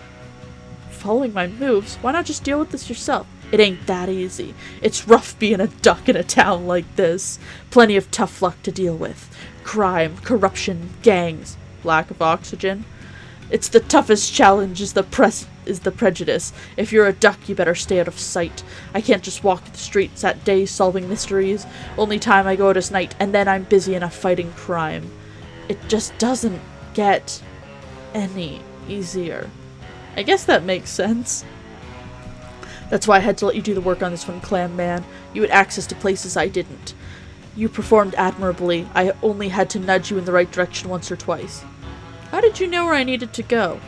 Following my moves? Why not just deal with this yourself? It ain't that easy. It's rough being a duck in a town like this. Plenty of tough luck to deal with. Crime, corruption, gangs, lack of oxygen. It's the toughest challenge is the prejudice. If you're a duck, you better stay out of sight. I can't just walk the streets at day solving mysteries. Only time I go out is night, and then I'm busy enough fighting crime. It just doesn't get any easier. I guess that makes sense. That's why I had to let you do the work on this one, Clam Man. You had access to places I didn't. You performed admirably. I only had to nudge you in the right direction once or twice. How did you know where I needed to go?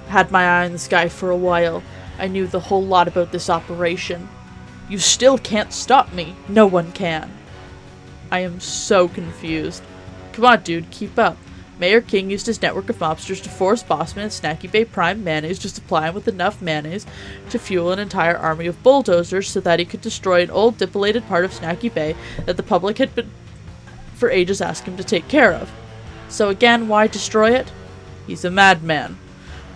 I had my eye on the sky for a while. I knew the whole lot about this operation. You still can't stop me. No one can. I am so confused. Come on, dude, keep up. Mayor King used his network of mobsters to force Bossman and Snacky Bay Prime mayonnaise to supply him with enough mayonnaise to fuel an entire army of bulldozers so that he could destroy an old depolated part of Snacky Bay that the public had been for ages asking him to take care of. So again, why destroy it? He's a madman.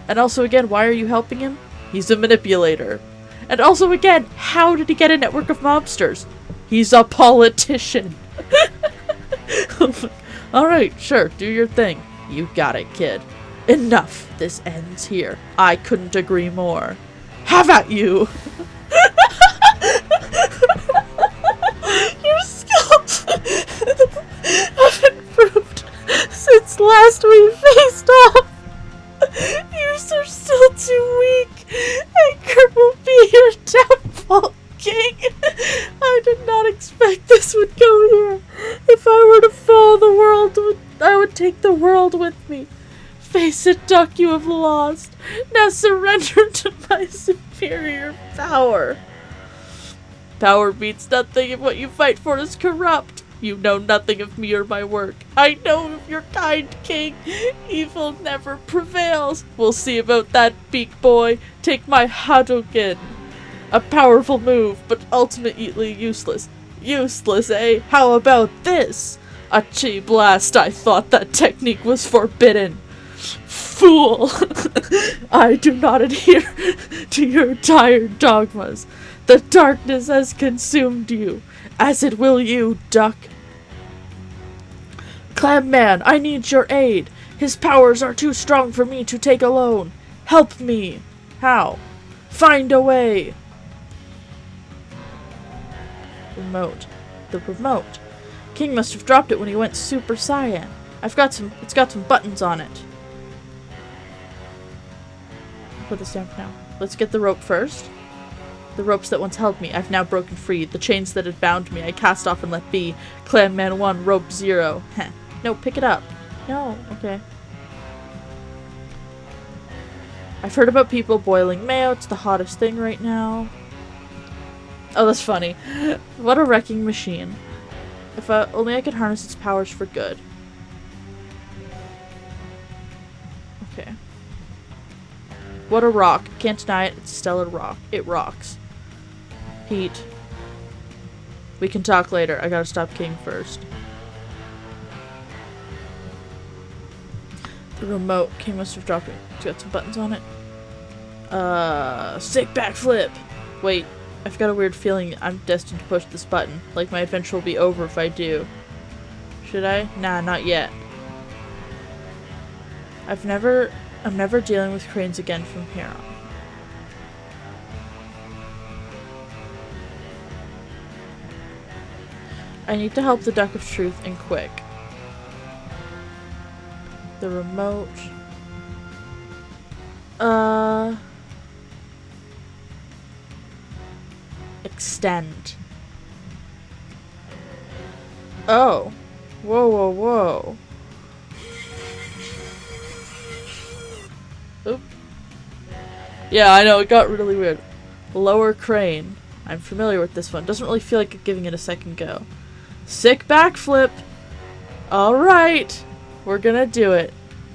And also again, why are you helping him? He's a manipulator. And also again, how did he get a network of mobsters? He's a politician. Alright, sure, do your thing. You got it, kid. Enough. This ends here. I couldn't agree more. Have at you! Your skills have improved since last we faced off. Yours are still too weak. Anchor will be your downfall, King. I did not expect this would go here. If I were to fall, I would take the world with me. Face it, Duck, you have lost. Now surrender to my superior power. Power means nothing if what you fight for is corrupt. You know nothing of me or my work. I know of your kind, King. Evil never prevails. We'll see about that, beak boy. Take my Hadouken. A powerful move, but ultimately useless. Useless, eh? How about this? A chi blast. I thought that technique was forbidden. Fool! I do not adhere to your tired dogmas. The darkness has consumed you, as it will you, Duck. Clam Man, I need your aid. His powers are too strong for me to take alone. Help me. How? Find a way. Remote. The remote. King must have dropped it when he went Super Saiyan. It's got some buttons on it. I'll put this down for now. Let's get the rope first. The ropes that once held me, I've now broken free. The chains that had bound me, I cast off and let be. Clan Man 1, rope 0. Heh. No, pick it up. No, okay. I've heard about people boiling mayo. It's the hottest thing right now. Oh, that's funny. What a wrecking machine. If only I could harness its powers for good. Okay. What a rock. Can't deny it. It's a stellar rock. It rocks. Heat. We can talk later. I gotta stop King first. The remote. King must have dropped it. It's got some buttons on it. Sick backflip! Wait. I've got a weird feeling I'm destined to push this button. Like my adventure will be over if I do. Should I? Nah, not yet. I'm never dealing with cranes again from here on. I need to help the Duck of Truth and quick. The remote. Extend. Oh. Whoa, whoa, whoa. Oop. Yeah, I know, it got really weird. Lower crane. I'm familiar with this one. Doesn't really feel like giving it a second go. Sick backflip. Alright, we're gonna do it.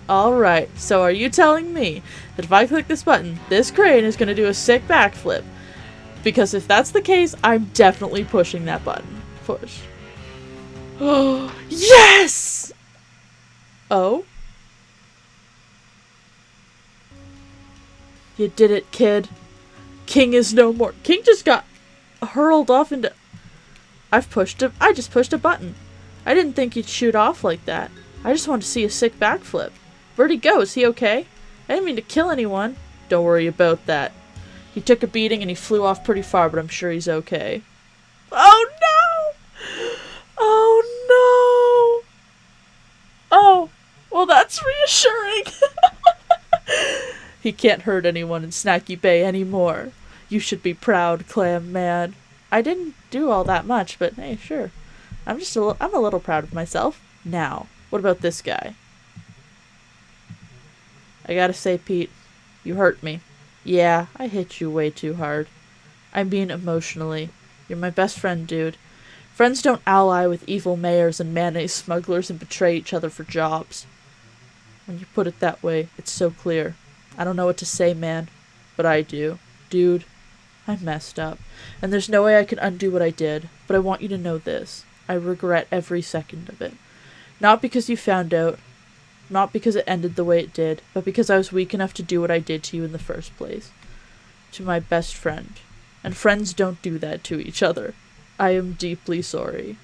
Alright, so are you telling me that if I click this button, this crane is gonna do a sick backflip? Because if that's the case, I'm definitely pushing that button. Push. Oh, yes! Oh? You did it, kid. King is no more. King just got hurled off into... I just pushed a button. I didn't think you'd shoot off like that. I just wanted to see a sick backflip. Where'd he go? Is he okay? I didn't mean to kill anyone. Don't worry about that. He took a beating and he flew off pretty far, but I'm sure he's okay. Oh no! Oh no! Oh, well that's reassuring. He can't hurt anyone in Snacky Bay anymore. You should be proud, Clam Man. I didn't do all that much, but hey, sure. I'm a little proud of myself. Now, what about this guy? I gotta say, Pete, you hurt me. Yeah, I hit you way too hard. I mean emotionally. You're my best friend, dude. Friends don't ally with evil mayors and mayonnaise smugglers and betray each other for jobs. When you put it that way, it's so clear. I don't know what to say, man, but I do. Dude, I messed up, and there's no way I can undo what I did, but I want you to know this. I regret every second of it. Not because you found out, not because it ended the way it did, but because I was weak enough to do what I did to you in the first place. To my best friend. And friends don't do that to each other. I am deeply sorry.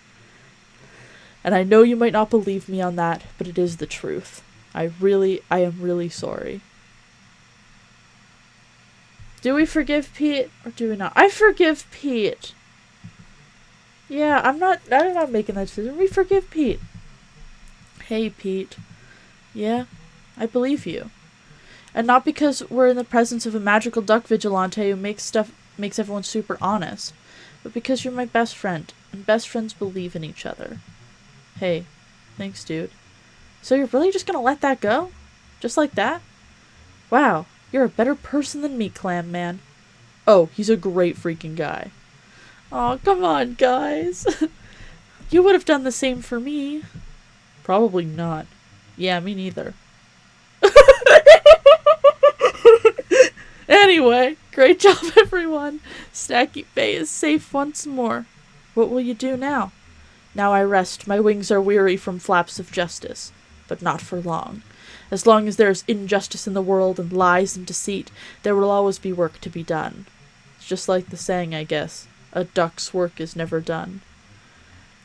And I know you might not believe me on that, but it is the truth. I am really sorry. Do we forgive Pete, or do we not? I forgive Pete. Yeah, I'm not making that decision. We forgive Pete. Hey, Pete. Yeah, I believe you. And not because we're in the presence of a magical duck vigilante who makes everyone super honest, but because you're my best friend, and best friends believe in each other. Hey, thanks, dude. So you're really just gonna let that go? Just like that? Wow, you're a better person than me, Clam Man. Oh, he's a great freaking guy. Aw, come on, guys. You would have done the same for me. Probably not. Yeah, me neither. Anyway, great job, everyone. Snacky Bay is safe once more. What will you do now? Now I rest. My wings are weary from flaps of justice. But not for long. As long as there is injustice in the world and lies and deceit, there will always be work to be done. It's just like the saying, I guess. A duck's work is never done.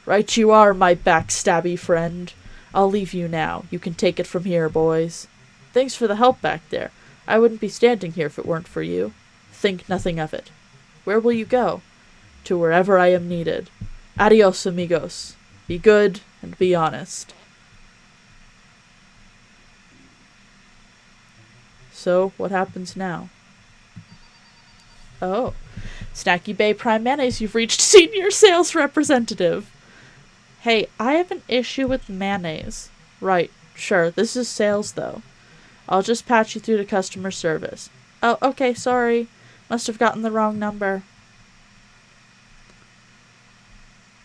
Right you are, my backstabby friend. I'll leave you now. You can take it from here, boys. Thanks for the help back there. I wouldn't be standing here if it weren't for you. Think nothing of it. Where will you go? To wherever I am needed. Adios, amigos. Be good and be honest. So, what happens now? Oh. Snacky Bay Prime Mayonnaise, you've reached Senior Sales Representative. Hey, I have an issue with mayonnaise. Right, sure, this is sales though. I'll just patch you through to customer service. Oh, okay, sorry. Must have gotten the wrong number.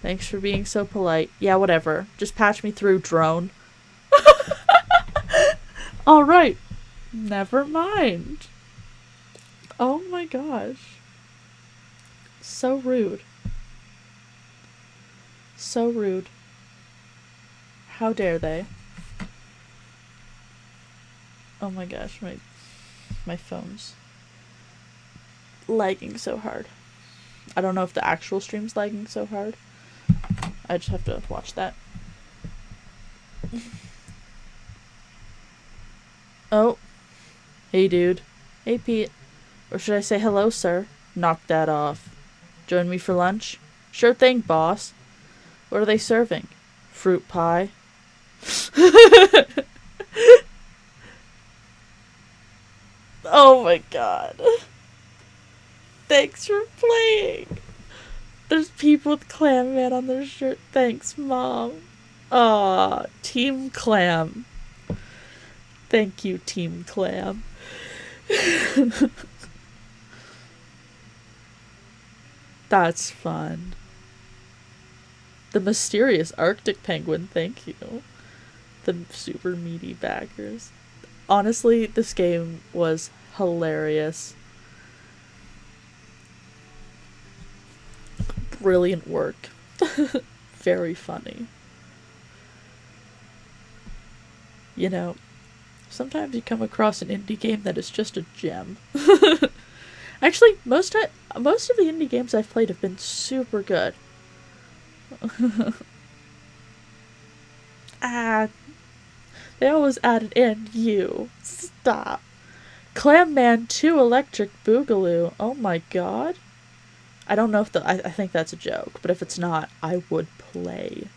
Thanks for being so polite. Yeah, whatever. Just patch me through, drone. Alright. Never mind. Oh my gosh. So rude. So rude. How dare they? Oh my gosh, my phone's lagging so hard. I don't know if the actual stream's lagging so hard. I just have to watch that. Oh. Hey, dude. Hey, Pete. Or should I say hello, sir? Knock that off. Join me for lunch? Sure thing, boss. What are they serving? Fruit pie? Oh my god. Thanks for playing. There's people with Clam Man on their shirt. Thanks, Mom. Aw, Team Clam. Thank you, Team Clam. That's fun. The mysterious Arctic penguin, thank you. The super meaty backers. Honestly, this game was hilarious. Brilliant work. Very funny. You know, sometimes you come across an indie game that is just a gem. Actually, most of the indie games I've played have been super good. Ah, they always added in you. Stop. Clam Man 2 Electric Boogaloo. Oh my god. I don't know if I think that's a joke, but if it's not, I would play.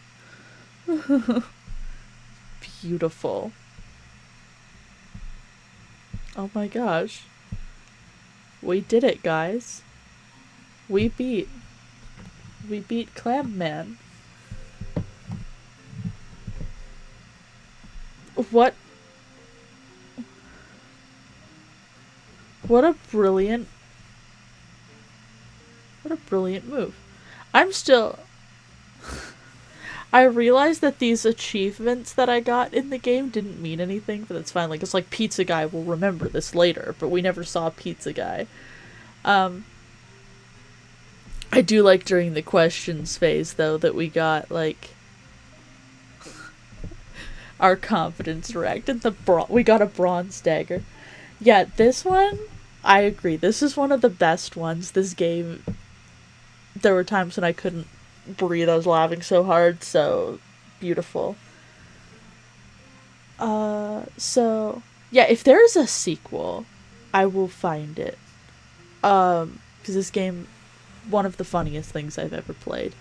Beautiful. Oh my gosh. We did it, guys. We beat Clam Man. What a brilliant move. I'm still I realized that these achievements that I got in the game didn't mean anything, but that's fine. Like, it's like Pizza Guy will remember this later, but we never saw Pizza Guy. I do like during the questions phase, though, that we got, like, our confidence wrecked, and we got a bronze dagger. Yeah, this one, I agree. This is one of the best ones. This game, there were times when I couldn't breathe. I was laughing so hard. So beautiful. So yeah, if there is a sequel, I will find it. Because this game, one of the funniest things I've ever played.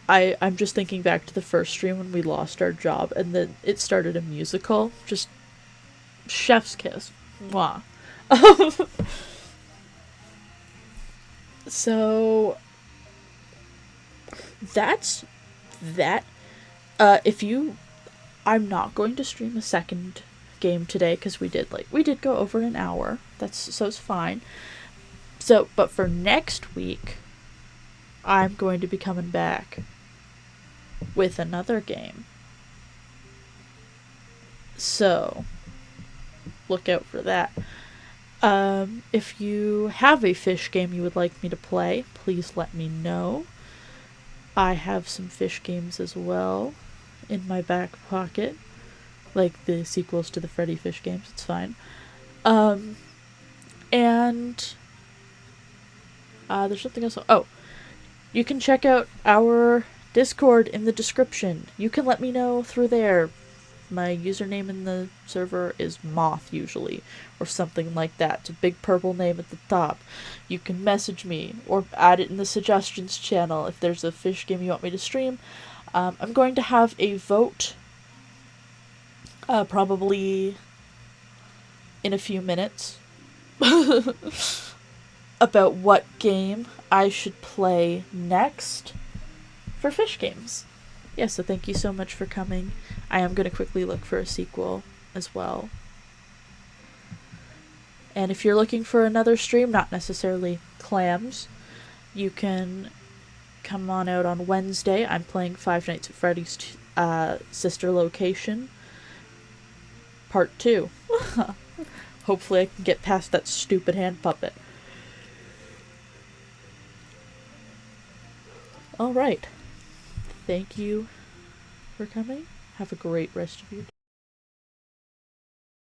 I'm just thinking back to the first stream when we lost our job, and then it started a musical. Just chef's kiss. Mwah. So that's that. I'm not going to stream a second game today because we did go over an hour. So it's fine. So, but for next week, I'm going to be coming back with another game. So, look out for that. If you have a fish game you would like me to play, please let me know. I have some fish games as well in my back pocket, like the sequels to the Freddy Fish games. It's fine. And there's something else. Oh, you can check out our Discord in the description. You can let me know through there. My username in the server is Moth, usually, or something like that. It's a big purple name at the top. You can message me, or add it in the suggestions channel if there's a fish game you want me to stream. I'm going to have a vote, probably in a few minutes, about what game I should play next for fish games. Yeah, so thank you so much for coming. I am going to quickly look for a sequel as well. And if you're looking for another stream, not necessarily Clams, you can come on out on Wednesday. I'm playing Five Nights at Freddy's Sister Location Part 2. Hopefully I can get past that stupid hand puppet. Alright. Thank you for coming. Have a great rest of your day.